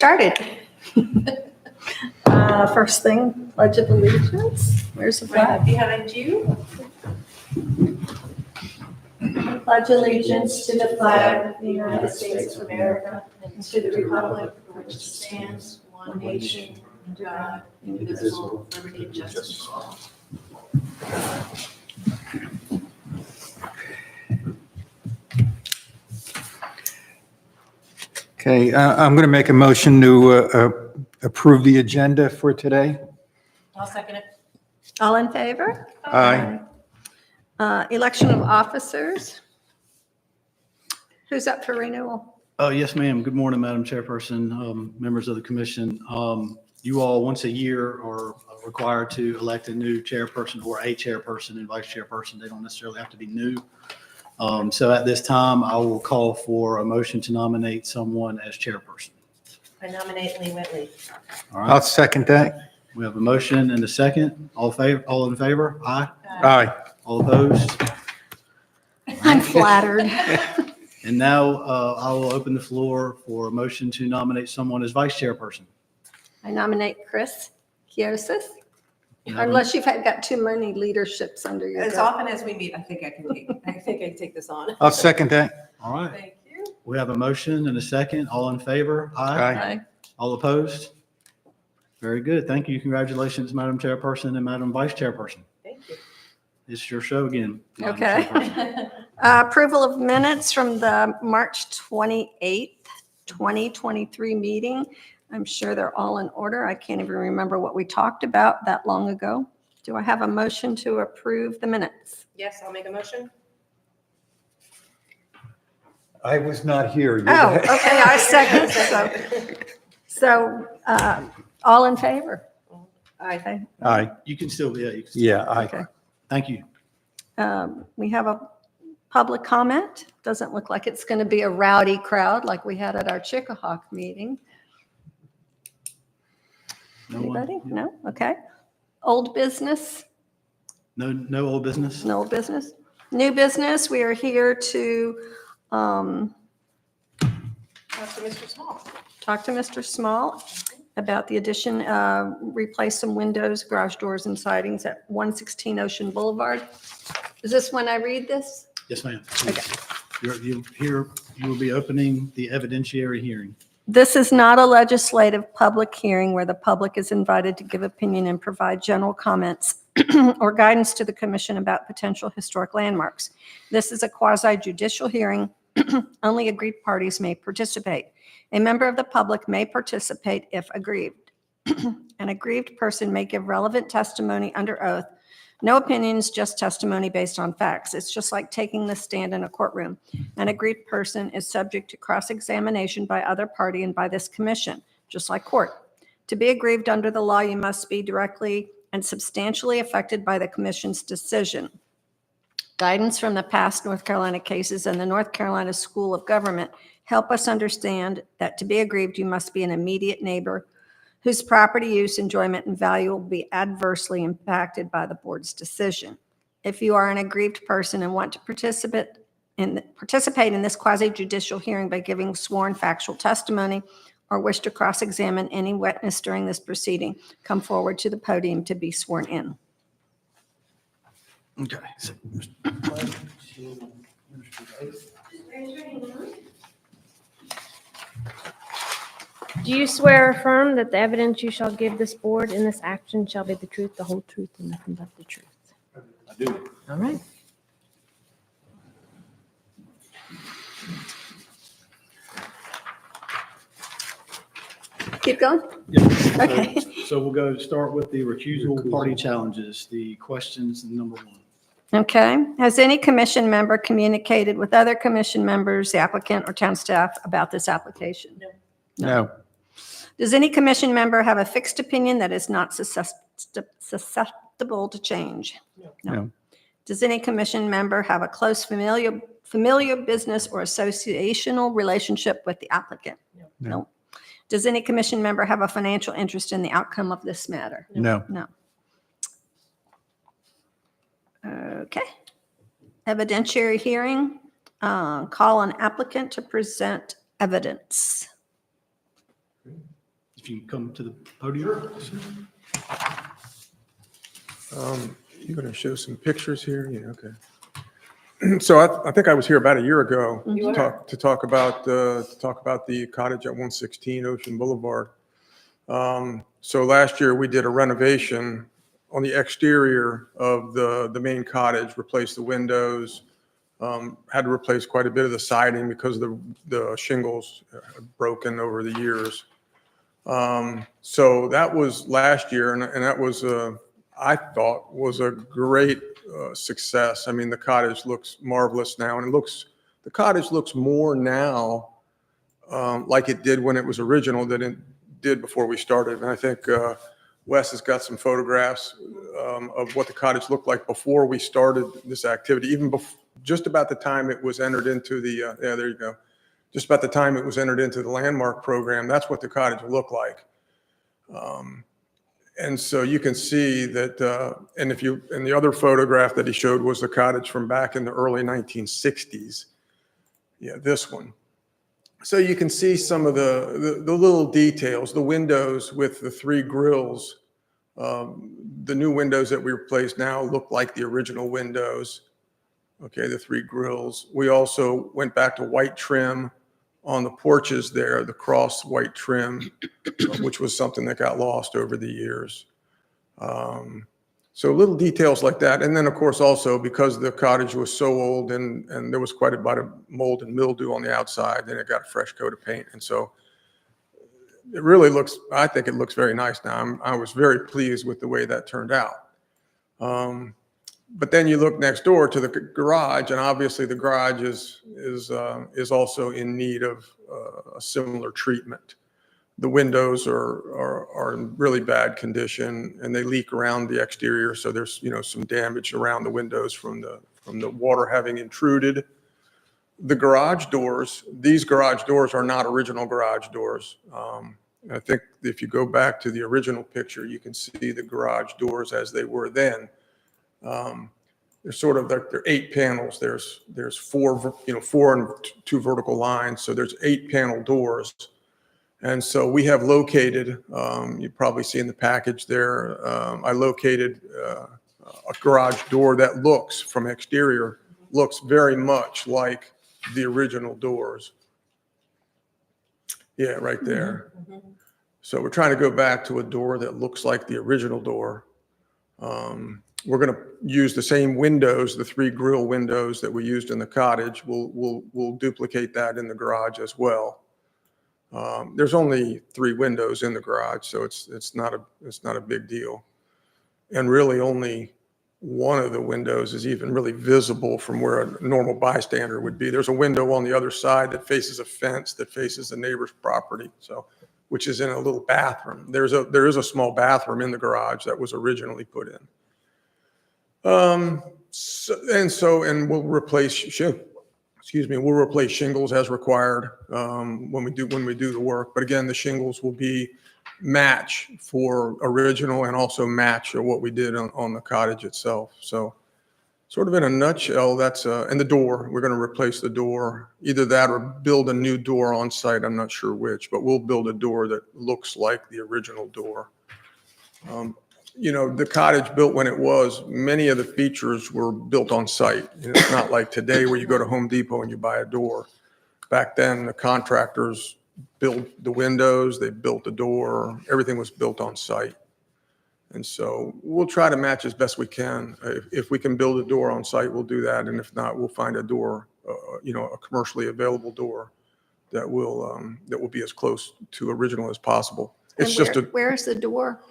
Started. First thing, Pledge of Allegiance. Where's the flag? Behind you. Pledge allegiance to the flag of the United States of America and to the republic for which it stands, one nation, under God, indivisible, with liberty and justice for all. Okay, I'm going to make a motion to approve the agenda for today. I'll second it. All in favor? Aye. Election of officers. Who's up for renewal? Yes, ma'am. Good morning, Madam Chairperson, members of the commission. You all, once a year, are required to elect a new chairperson or a chairperson and vice chairperson. They don't necessarily have to be new. So at this time, I will call for a motion to nominate someone as chairperson. I nominate Lee Whitley. All I'll right, second that. we have a motion and a second. All in favor? Aye. Aye. All opposed? I'm flattered. And now I will open the floor for a motion to nominate someone as vice chairperson. I nominate Chris Kiosis. Unless you've got too many leaderships under your As belt. often as we meet, I think I can take this on. I'll second that. All right. Thank you. We have a motion and a second. All in favor? Aye. Aye. All opposed? Very good. Thank you. Congratulations, Madam Chairperson and Madam Vice Chairperson. Thank you. It's your show again. Madam Okay. Chairperson. Approval of minutes from the March 28th, 2023 meeting. I'm sure they're all in order. I can't even remember what we talked about that long ago. Do I have a motion to approve the minutes? Yes, I'll make a motion. I was not here. Oh, okay, I second. So, all in favor? Aye. Aye. You can still, yeah. You can still- Yeah, aye. Okay. Thank you. We have a public comment. Doesn't look like it's going to be a rowdy crowd like we had at our Chickahawk meeting. No one? Anybody? No? Okay. Old business? No old business? No business? New business, we are here to Talk to Mr. Small. talk to Mr. Small about the addition, replace some windows, garage doors, and sidings at 116 Ocean Boulevard. Is this when I read this? Yes, ma'am. Okay. You will be opening the evidentiary hearing. This is not a legislative public hearing where the public is invited to give opinion and provide general comments or guidance to the commission about potential historic landmarks. This is a quasi-judicial hearing. Only aggrieved parties may participate. A member of the public may participate if aggrieved. An aggrieved person may give relevant testimony under oath. No opinions, just testimony based on facts. It's just like taking the stand in a courtroom. An aggrieved person is subject to cross-examination by other party and by this commission, just like court. To be aggrieved under the law, you must be directly and substantially affected by the commission's decision. Guidance from the past North Carolina cases and the North Carolina School of Government help us understand that to be aggrieved, you must be an immediate neighbor whose property use, enjoyment, and value will be adversely impacted by the board's decision. If you are an aggrieved person and want to participate in this quasi-judicial hearing by giving sworn factual testimony or wish to cross-examine any witness during this proceeding, come forward to the podium to be sworn in. Okay. So, Do you swear or affirm that the evidence you shall give this board in this action shall be the truth, the whole truth, and nothing but the truth? I do. All right. Keep going? Yeah. Okay. So we'll start with the recusal party challenges, the questions, number one. Okay. Has any commission member communicated with other commission members, the applicant, or town staff about this application? No. Does any commission member have a fixed opinion that is not susceptible to change? No. Does any commission member have a close familiar business or associational relationship with the applicant? No. Does any commission member have a financial interest in the outcome of this matter? No. No. Okay. Evidentiary hearing. Call on applicant to present evidence. you come to the podium? You're going to show some pictures here? Yeah, okay. So I think I was here about a year ago You to talk about the cottage at 116 Ocean Boulevard. So last year we did a renovation on the exterior of the main cottage, replaced the windows, had to replace quite a bit of the siding because the shingles had broken over the years. So that was last year, and that was I thought was a great success. I mean, the cottage looks marvelous now, and the cottage looks more now like it did when it was original than it did before we started. And I think Wes has got some photographs of what the cottage looked like before we started this activity, even just about the time it was entered into the yeah, there you go. Just about the time it was entered into the landmark program, that's what the cottage looked like. And so you can see that, and the other photograph that he showed was the cottage from back in the early 1960s. Yeah, this one. So you can see some of the little details, the windows with the 3 grills. The new windows that we replaced now look like the original windows. Okay, the 3 grills. We also went back to white trim on the porches there, the cross white trim, which was something that got lost over the years. So little details like that. And then, of course, also because the cottage was so old and there was quite a bit of mold and mildew on the outside, then it got a fresh coat of paint. And so it really looks, I think it looks very nice now. I was very pleased with the way that turned out. But then you look next door to the garage, and obviously the garage is also in need of a similar treatment. The windows are in really bad condition, and they leak around the exterior. So there's some damage around the windows from the water having intruded. The garage doors, these garage doors are not original garage doors. I think if you go back to the original picture, you can see the garage doors as they were then. They're sort of they're 8 panels. There's 4 and 2 vertical lines, so there's 8 panel doors. And so we have located, you probably see in the package there, I located a garage door that looks from exterior, looks very much like the original doors. Yeah, right there. So we're trying to go back to a door that looks like the original door. We're going to use the same windows, the 3 grill windows that we used in the cottage. We'll duplicate that in the garage as well. There's only 3 windows in the garage, so it's not a big deal. And really only one of the windows is even really visible from where a normal bystander would be. There's a window on the other side that faces a fence that faces the neighbor's property, so which is in a little bathroom. There is a small bathroom in the garage that was originally put in. And we'll replace shingles as required when we do the work. But again, the shingles will be match for original and also match what we did on the cottage itself. So sort of in a nutshell, that's and the door, we're going to replace the door, either that or build a new door on site. I'm not sure which, but we'll build a door that looks like the original door. The cottage built when it was, many of the features were built on site. It's not like today where you go to Home Depot and you buy a door. Back then, the contractors built the windows, they built the door, everything was built on site. And so we'll try to match as best we can. If we can build a door on site, we'll do that. And if not, we'll find a door, a commercially available door that will be as close to original as possible. It's just Where's the door?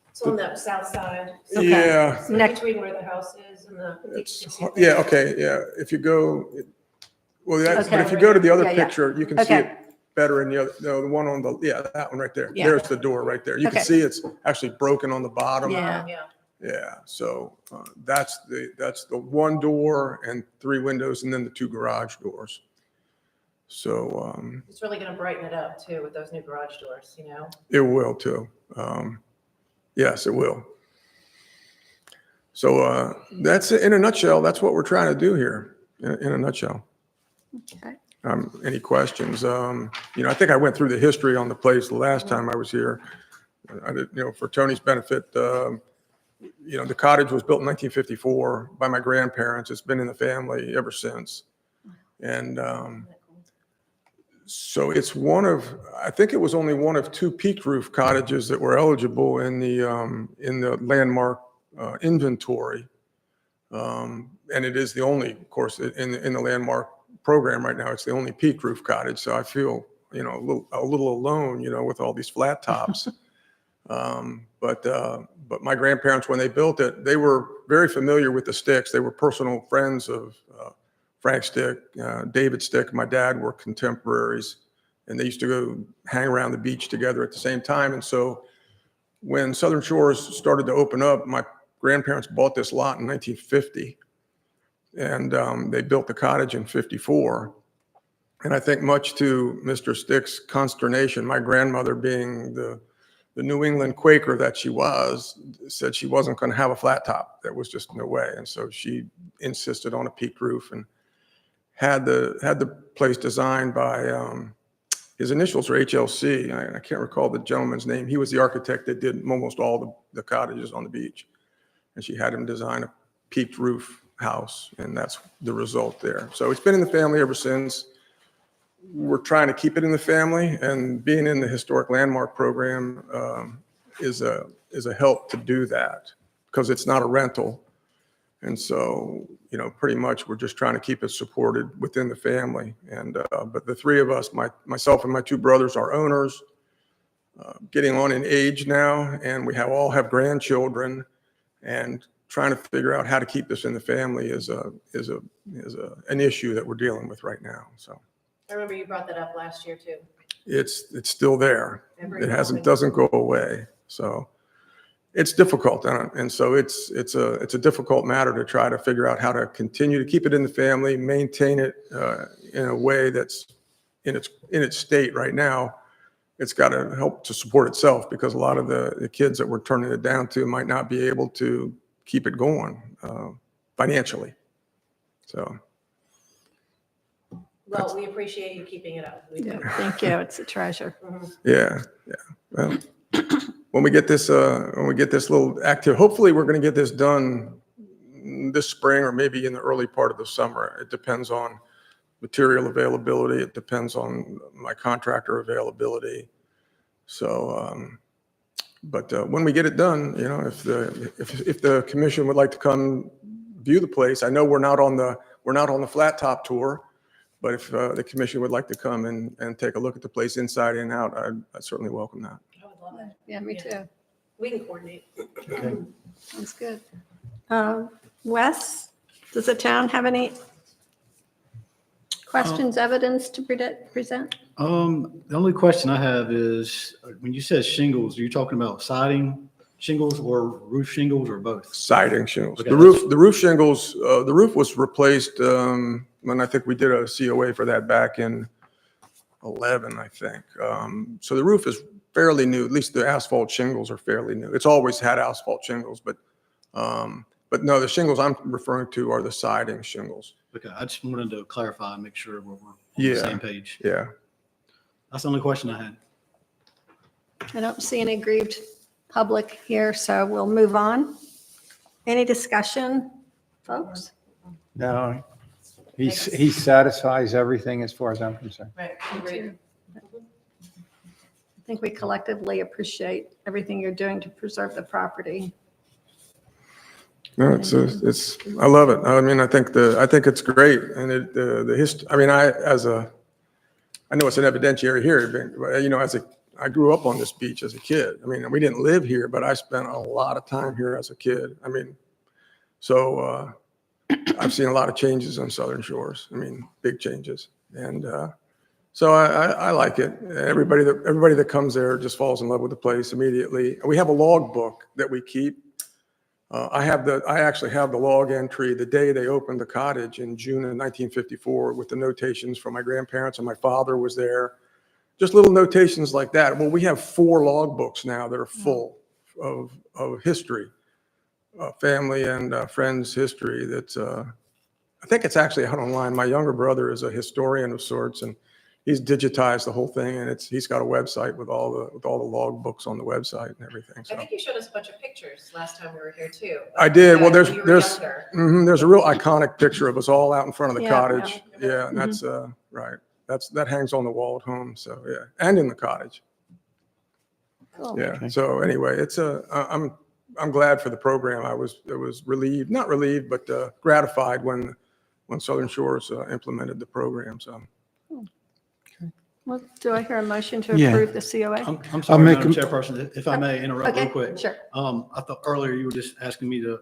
It's on the south side. Okay. Yeah. So between where the house is and the. Yeah, okay, yeah. If you go, but Okay. if you go to the other Yeah, yeah. picture, you can see Okay. it better in the other, no, the one on the, that one right there. Yeah. There's the door right there. You can Okay. see it's actually broken on the bottom. Yeah. Yeah. Yeah, so that's the one door and 3 windows and then the 2 garage doors. So It's really going to brighten it up too with those new garage doors, it will too. Yes, it will. So that's in a nutshell. That's what we're trying to do here in a nutshell. Okay. any questions. I think I went through the history on the place the last time I was here. I did, for Tony's benefit, the cottage was built in 1954 by my grandparents. It's been in the family ever since. And so it's I think it was only one of 2 peaked roof cottages that were eligible in the landmark inventory. And it is the only, of course, in the landmark program right now, it's the only peaked roof cottage. So I feel, a little alone, with all these flat tops. But my grandparents, when they built it, they were very familiar with the Sticks. They were personal friends of Frank Stick, David Stick. My dad were contemporaries, and they used to go hang around the beach together at the same time. And so when Southern Shores started to open up, my grandparents bought this lot in 1950, and they built the cottage in 54. And I think much to Mr. Stick's consternation, my grandmother, being the New England Quaker that she was, said she wasn't going to have a flat top. There was just no way. And so she insisted on a peaked roof and had the place designed by, his initials are HLC. I can't recall the gentleman's name. He was the architect that did almost all the cottages on the beach. And she had him design a peaked roof house, and that's the result there. So it's been in the family ever since. We're trying to keep it in the family, and being in the historic landmark program is a help to do that, because it's not a rental. And so, pretty much we're just trying to keep it supported within the family. And but the 3 of us, myself and my 2 brothers, are owners, getting on in age now, and we all have grandchildren, and trying to figure out how to keep this in the family is an issue that we're dealing with right now. So. I remember you brought that up last year too. It's still there. It doesn't go away. So it's difficult. And so it's a difficult matter to try to figure out how to continue to keep it in the family, maintain it in a way that's in its state right now. It's got to help to support itself, because a lot of the kids that we're turning it down to might not be able to keep it going financially. So. Well, we appreciate you keeping it up. We do. Thank you. It's a treasure. Yeah. Well, when we get this little active, hopefully we're going to get this done this spring, or maybe in the early part of the summer. It depends on material availability. It depends on my contractor availability. So, but when we get it done, if the commission would like to come view the place, I know we're not on the flat top tour. But if the commission would like to come and take a look at the place inside and out, I'd certainly welcome that. I would love it. Yeah, me too. We can coordinate. Sounds good. Wes, does the town have any questions, evidence to present? The only question I have is, when you said shingles, are you talking about siding shingles or roof shingles, or both? Siding shingles. Okay, The roof shingles, the roof was replaced, and I think we did a COA for that back in 11, I think. So the roof is fairly new. At least the asphalt shingles are fairly new. It's always had asphalt shingles, but no, the shingles I'm referring to are the siding shingles. Okay, I just wanted to clarify and make sure we're on Yeah. the same page. Yeah. That's the only question I had. I don't see any aggrieved public here, so we'll move on. Any discussion, folks? No, he satisfies everything as far as I'm concerned. Right, agreed. I think we collectively appreciate everything you're doing to preserve the property. No, I love it. I mean, I think it's great. And the history, I mean, I know it's an evidentiary here, but, I grew up on this beach as a kid. I mean, we didn't live here, but I spent a lot of time here as a kid. I mean, so I've seen a lot of changes on Southern Shores. I mean, big changes. And so I like it. Everybody that comes there just falls in love with the place immediately. We have a log book that we keep. I actually have the log entry the day they opened the cottage in June of 1954 with the notations from my grandparents, and my father was there. Just little notations like that. Well, we have 4 log books now that are full of history, family and friends' history. That's I think it's actually out online. My younger brother is a historian of sorts, and he's digitized the whole thing, and he's got a website with all the log books on the website and everything. I So think you showed us a bunch of pictures last time we were here too. I did. Well, When you were there's younger. there's a real iconic picture of us all out in front of the Yeah, cottage. yeah. Yeah, and that's right. That hangs on the wall at home. So yeah, and in the cottage. Cool. Yeah. So anyway, I'm glad for the program. I was relieved, not relieved, but gratified when Southern Shores implemented the program. So Well, do I hear a motion to Yeah. approve the COA? I'm sorry, make Madam a- Chairperson, if I may interrupt real Okay, quick. sure. I thought earlier you were just asking me to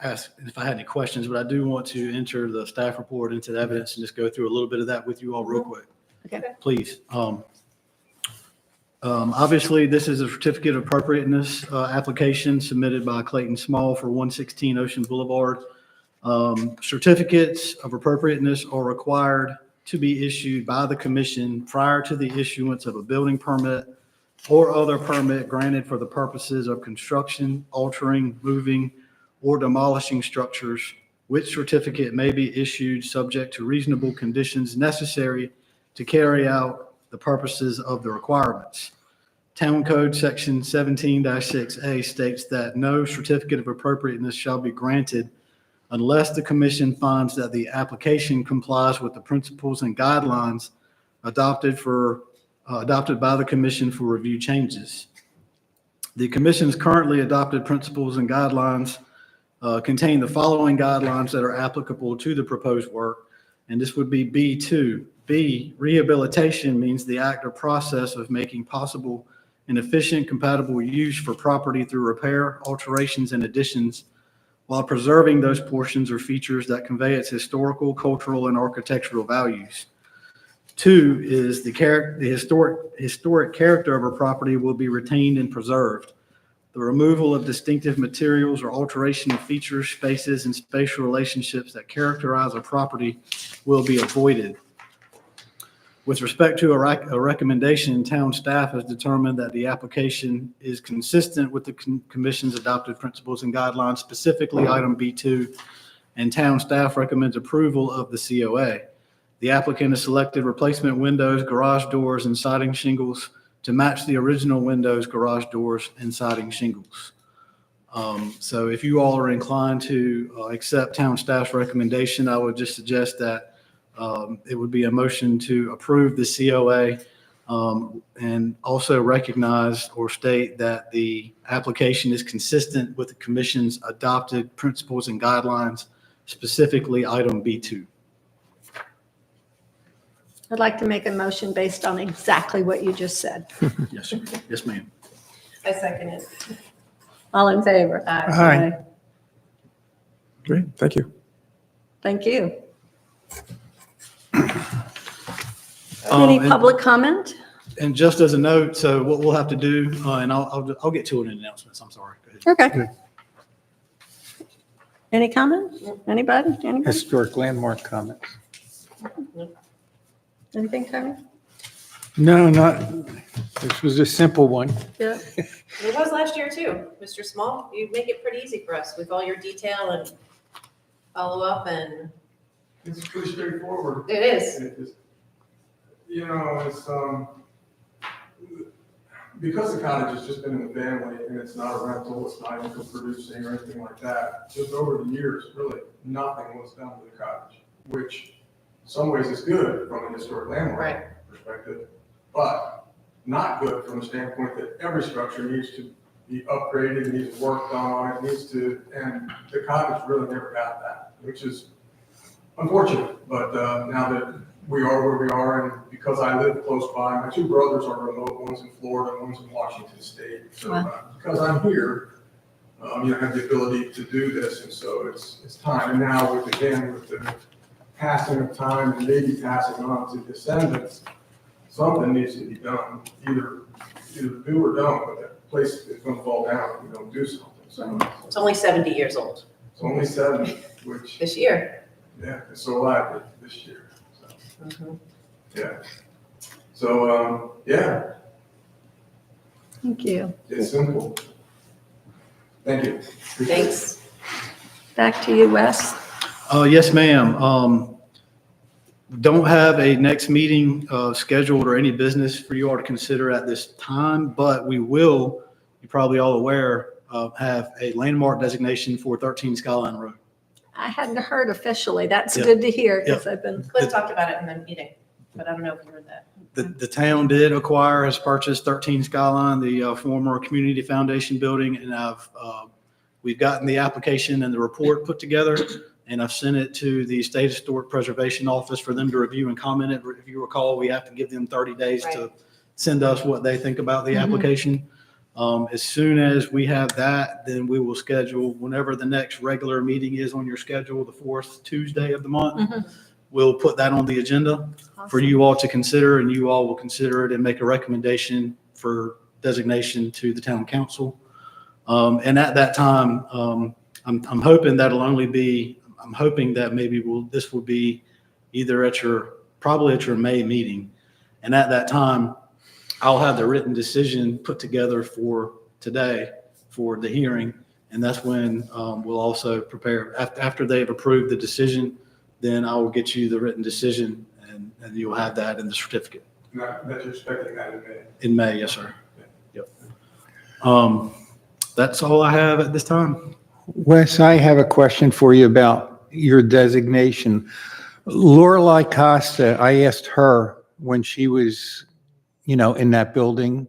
ask if I had any questions, but I do want to enter the staff report into the evidence and just go through a little bit of that with you all real quick. Okay. Please. Obviously, this is a certificate of appropriateness application submitted by Clayton Small for 116 Ocean Boulevard. Certificates of appropriateness are required to be issued by the commission prior to the issuance of a building permit or other permit granted for the purposes of construction, altering, moving, or demolishing structures, which certificate may be issued subject to reasonable conditions necessary to carry out the purposes of the requirements. Town Code Section 17-6A states that no certificate of appropriateness shall be granted unless the commission finds that the application complies with the principles and guidelines adopted by the commission for review changes. The commission's currently adopted principles and guidelines contain the following guidelines that are applicable to the proposed work, and this would be B2. B, rehabilitation means the act or process of making possible an efficient, compatible use for property through repair, alterations, and additions, while preserving those portions or features that convey its historical, cultural, and architectural values. 2 is the historic character of a property will be retained and preserved. The removal of distinctive materials or alteration of features, spaces, and spatial relationships that characterize a property will be avoided. With respect to a recommendation, town staff has determined that the application is consistent with the commission's adopted principles and guidelines, specifically item B2, and town staff recommends approval of the COA. The applicant has selected replacement windows, garage doors, and siding shingles to match the original windows, garage doors, and siding shingles. So if you all are inclined to accept town staff's recommendation, I would just suggest that it would be a motion to approve the COA and also recognize or state that the application is consistent with the commission's adopted principles and guidelines, specifically item B2. I'd like to make a motion based on exactly what you just said. Yes, sir. Yes, ma'am. I second it. All in favor? Aye. great. Thank you. Thank you. Any And- public comment? And just as a note, so what we'll have to do, and I'll get to it in announcements. I'm sorry. Go ahead. Okay. Any comment? Anybody? Anybody? Historic landmark comments. Anything, Tony? No, this was a simple one. Yeah. It was last year too, Mr. Small. You make it pretty easy for us with all your detail and follow up, and It's pretty straightforward. it is. You know, it's, because the cottage has just been in the family and it's not a rental, it's not income producing or anything like that, just over the years, really, nothing was done to the cottage, which in some ways is good from a historic Right. landmark perspective, but not good from the standpoint that every structure needs to be upgraded, needs work done on it, and the cottage really never got that, which is unfortunate, but now that we are where we are, and because I live close by, my two brothers are remote, one's in Florida, one's in Washington State. So because I'm here, I have the ability to do this, and so it's time. And now with the passing of time and maybe passing on to descendants, something needs to be done, either do or don't, but that place is going to fall down if we don't do something. So It's only 70 years old it's only 7, which, this year. yeah, it's so lively this year. So. Mhm. Yeah. So, yeah, Thank you. it's simple. Thank you. Thanks. Back to you, Wes. Yes, ma'am. Don't have a next meeting scheduled or any business for you all to consider at this time, but we will, you're probably all aware, have a landmark designation for 13 Skyline Road. I hadn't heard officially. That's Yeah. good to hear because I've been, Cliff talked about it in the meeting, but I don't know if you heard that. The town did acquire, has purchased 13 Skyline, the former Community Foundation building, and we've gotten the application and the report put together, and I've sent it to the State Historic Preservation Office for them to review and comment it. If you recall, we have to give them 30 days to Right. send us what they think about the Mhm. application. As soon as we have that, then we will schedule whenever the next regular meeting is on your schedule, the fourth Tuesday of the month. Mhm. We'll put that on the agenda for you all to consider, and you all will consider it and make a recommendation for designation to the town council. And at that time, I'm hoping that'll only be, I'm hoping that maybe this will be either probably at your May meeting. And at that time, I'll have the written decision put together for today for the hearing. And that's when we'll also prepare, after they've approved the decision, then I will get you the written decision and you'll have that in the certificate. That's expecting that in May. In May, yes, sir. Yep. That's all I have at this time. Wes, I have a question for you about your designation. Lorelei Costa, I asked her when she was, in that building,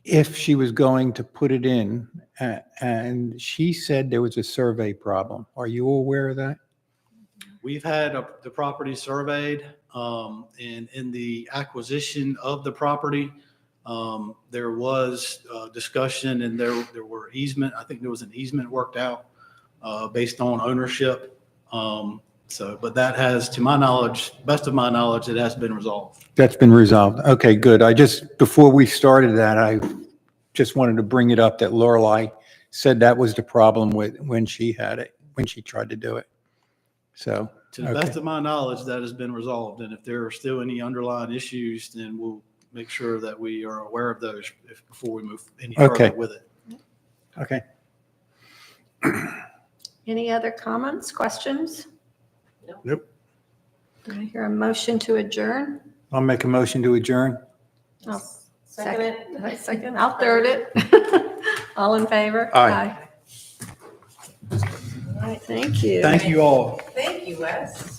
if she was going to put it in, and she said there was a survey problem. Are you aware of that? We've had the property surveyed, and in the acquisition of the property, there was discussion and there were easement. I think there was an easement worked out based on ownership. But that has, to my knowledge, best of my knowledge, it has been resolved. That's been resolved. Okay, good. Before we started that, I just wanted to bring it up that Lorelei said that was the problem when she had it, when she tried to do it. So, To the best of my knowledge, that has been resolved. And if there are still any underlying issues, then we'll make sure that we are aware of those before we move any Okay. further with it. okay. any other comments, questions? Nope. Do I hear a motion to adjourn? I'll make a motion to adjourn. Oh, Second it. Second, I'll third it. All in favor? Aye. All right, thank you. Thank you all. Thank you, Wes.